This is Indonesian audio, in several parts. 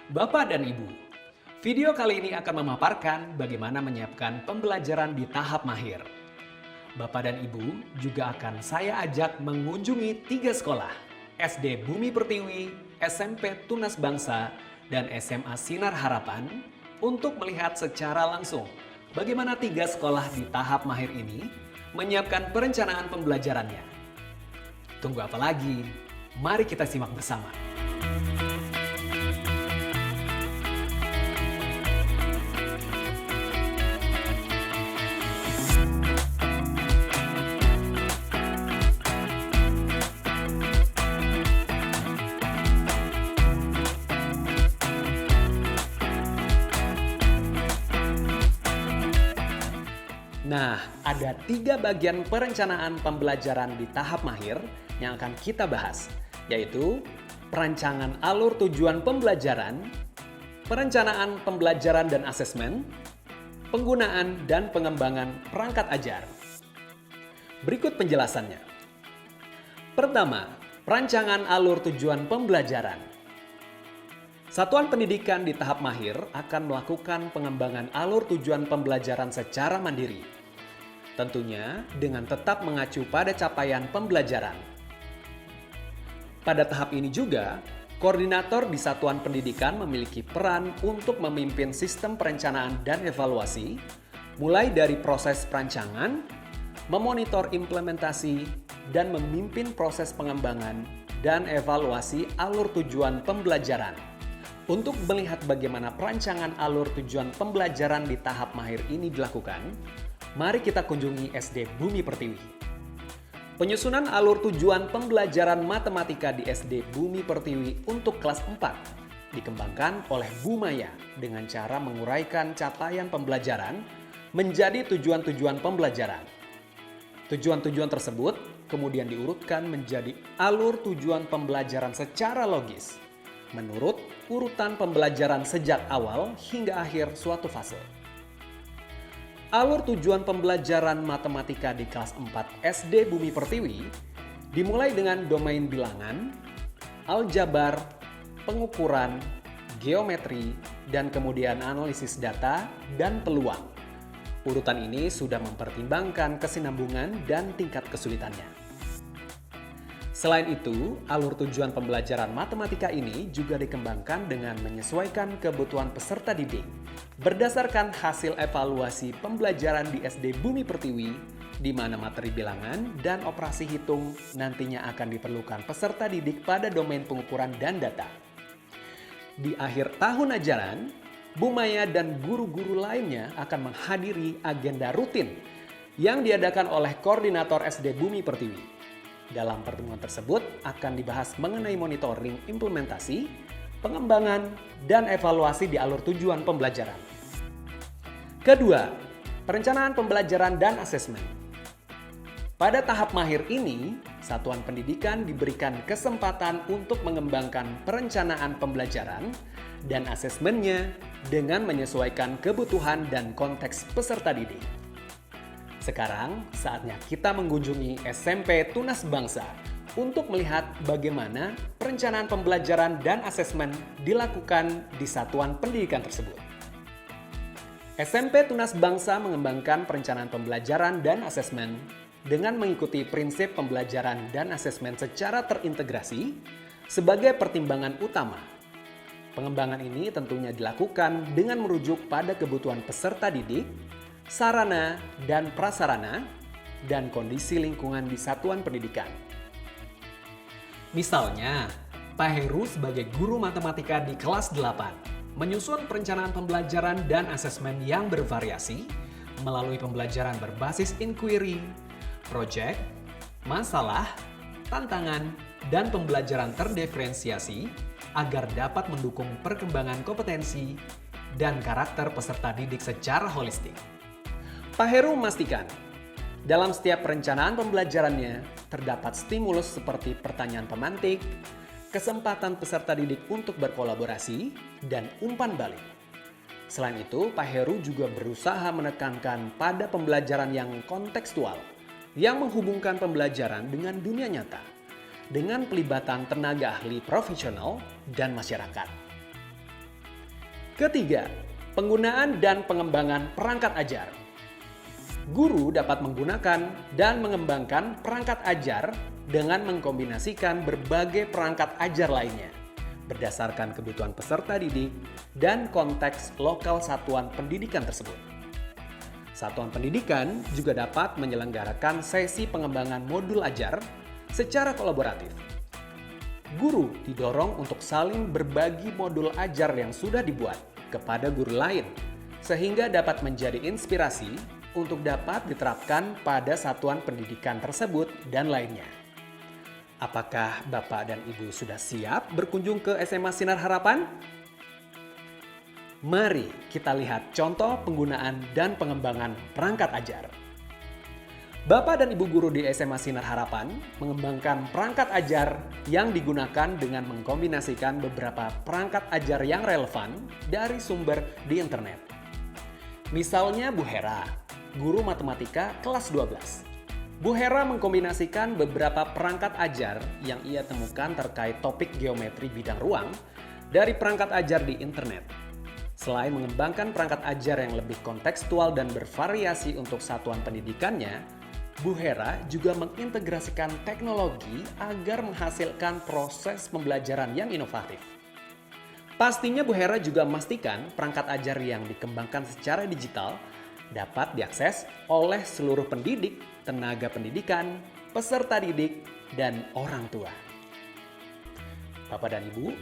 Bapak dan Ibu, video kali ini akan memaparkan bagaimana menyiapkan pembelajaran di tahap mahir. Bapak dan Ibu juga akan saya ajak mengunjungi 3 sekolah, SD Bumi Pertiwi, SMP Tunas Bangsa, dan SMA Sinar Harapan untuk melihat secara langsung bagaimana 3 sekolah di tahap mahir ini menyiapkan perencanaan pembelajarannya. Tunggu apa lagi? Mari kita simak bersama. Nah, ada 3 bagian perencanaan pembelajaran di tahap mahir yang akan kita bahas, yaitu perancangan alur tujuan pembelajaran, perencanaan pembelajaran dan asesmen, penggunaan dan pengembangan perangkat ajar. Berikut penjelasannya. Pertama, perancangan alur tujuan pembelajaran. Satuan pendidikan di tahap mahir akan melakukan pengembangan alur tujuan pembelajaran secara mandiri. Tentunya dengan tetap mengacu pada capaian pembelajaran. Pada tahap ini juga, koordinator di satuan pendidikan memiliki peran untuk memimpin sistem perencanaan dan evaluasi, mulai dari proses perancangan, memonitor implementasi, dan memimpin proses pengembangan dan evaluasi alur tujuan pembelajaran. Untuk melihat bagaimana perancangan alur tujuan pembelajaran di tahap mahir ini dilakukan, mari kita kunjungi SD Bumi Pertiwi. Penyusunan alur tujuan pembelajaran matematika di SD Bumi Pertiwi untuk kelas 4 dikembangkan oleh Bu Maya dengan cara menguraikan capaian pembelajaran menjadi tujuan-tujuan pembelajaran. Tujuan-tujuan tersebut kemudian diurutkan menjadi alur tujuan pembelajaran secara logis, menurut urutan pembelajaran sejak awal hingga akhir suatu fase. Alur tujuan pembelajaran matematika di kelas 4 SD Bumi Pertiwi dimulai dengan domain bilangan, aljabar, pengukuran, geometri, dan kemudian analisis data dan peluang. Urutan ini sudah mempertimbangkan kesinambungan dan tingkat kesulitannya. Selain itu, alur tujuan pembelajaran matematika ini juga dikembangkan dengan menyesuaikan kebutuhan peserta didik berdasarkan hasil evaluasi pembelajaran di SD Bumi Pertiwi, di mana materi bilangan dan operasi hitung nantinya akan diperlukan peserta didik pada domain pengukuran dan data. Di akhir tahun ajaran, Bu Maya dan guru-guru lainnya akan menghadiri agenda rutin yang diadakan oleh koordinator SD Bumi Pertiwi. Dalam pertemuan tersebut akan dibahas mengenai monitoring implementasi, pengembangan, dan evaluasi di alur tujuan pembelajaran. Kedua, perencanaan pembelajaran dan asesmen. Pada tahap mahir ini, satuan pendidikan diberikan kesempatan untuk mengembangkan perencanaan pembelajaran dan asesmennya dengan menyesuaikan kebutuhan dan konteks peserta didik. Sekarang saatnya kita mengunjungi SMP Tunas Bangsa untuk melihat bagaimana perencanaan pembelajaran dan asesmen dilakukan di satuan pendidikan tersebut. SMP Tunas Bangsa mengembangkan perencanaan pembelajaran dan asesmen dengan mengikuti prinsip pembelajaran dan asesmen secara terintegrasi sebagai pertimbangan utama. Pengembangan ini tentunya dilakukan dengan merujuk pada kebutuhan peserta didik, sarana dan prasarana, dan kondisi lingkungan di satuan pendidikan. Misalnya, Pak Heru sebagai guru matematika di kelas 8 menyusun perencanaan pembelajaran dan asesmen yang bervariasi melalui pembelajaran berbasis inquiry, project, masalah, tantangan, dan pembelajaran terdiferensiasi agar dapat mendukung perkembangan kompetensi dan karakter peserta didik secara holistik. Pak Heru memastikan, dalam setiap perencanaan pembelajarannya terdapat stimulus seperti pertanyaan pemantik, kesempatan peserta didik untuk berkolaborasi, dan umpan balik. Selain itu, Pak Heru juga berusaha menekankan pada pembelajaran yang kontekstual, yang menghubungkan pembelajaran dengan dunia nyata, dengan pelibatan tenaga ahli profesional dan masyarakat. Ketiga, penggunaan dan pengembangan perangkat ajar. Guru dapat menggunakan dan mengembangkan perangkat ajar dengan mengkombinasikan berbagai perangkat ajar lainnya berdasarkan kebutuhan peserta didik dan konteks lokal satuan pendidikan tersebut. Satuan pendidikan juga dapat menyelenggarakan sesi pengembangan modul ajar secara kolaboratif. Guru didorong untuk saling berbagi modul ajar yang sudah dibuat kepada guru lain, sehingga dapat menjadi inspirasi untuk dapat diterapkan pada satuan pendidikan tersebut dan lainnya. Apakah Bapak dan Ibu sudah siap berkunjung ke SMA Sinar Harapan? Mari kita lihat contoh penggunaan dan pengembangan perangkat ajar. Bapak dan Ibu guru di SMA Sinar Harapan mengembangkan perangkat ajar yang digunakan dengan mengkombinasikan beberapa perangkat ajar yang relevan dari sumber di internet. Misalnya Bu Hera, guru matematika kelas 12. Bu Hera mengkombinasikan beberapa perangkat ajar yang ia temukan terkait topik geometri bidang ruang dari perangkat ajar di internet. Selain mengembangkan perangkat ajar yang lebih kontekstual dan bervariasi untuk satuan pendidikannya, Bu Hera juga mengintegrasikan teknologi agar menghasilkan proses pembelajaran yang inovatif. Pastinya Bu Hera juga memastikan perangkat ajar yang dikembangkan secara digital dapat diakses oleh seluruh pendidik, tenaga pendidikan, peserta didik, dan orang tua. Bapak dan Ibu,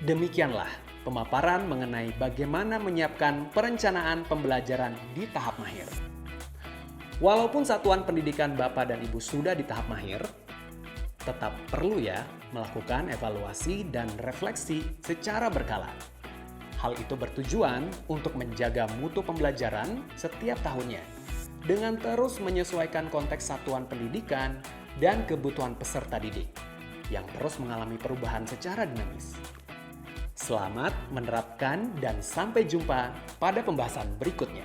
demikianlah pemaparan mengenai bagaimana menyiapkan perencanaan pembelajaran di tahap mahir. Walaupun satuan pendidikan Bapak dan Ibu sudah di tahap mahir, tetap perlu ya melakukan evaluasi dan refleksi secara berkala. Hal itu bertujuan untuk menjaga mutu pembelajaran setiap tahunnya dengan terus menyesuaikan konteks satuan pendidikan dan kebutuhan peserta didik yang terus mengalami perubahan secara dinamis. Selamat menerapkan dan sampai jumpa pada pembahasan berikutnya.